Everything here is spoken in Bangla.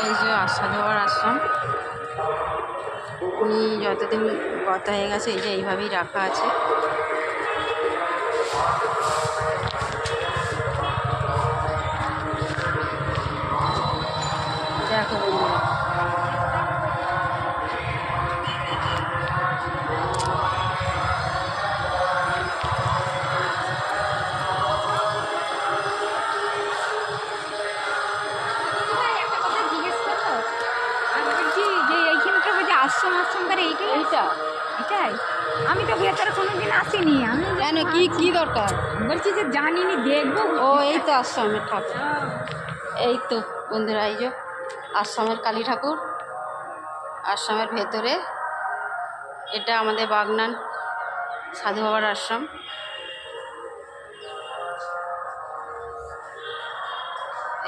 এই যে সাধু বাবার আশ্রম, উনি যতদিন গত হয়ে গেছে এই যে এইভাবেই রাখা আছে। দেখো বন্ধুরা, আশ্রম আশ্রম করে এটাই আমি তো ভেতরে কোনোদিন আসিনি। আমি কেন কি কি দরকার? বলছি যে জানিনি, দেখবো। ও এই তো আশ্রমের ঠাকুর, এই তো বন্ধুরা, এই যে আশ্রমের কালী ঠাকুর, আশ্রমের ভেতরে। এটা আমাদের বাগনান সাধু বাবার আশ্রম।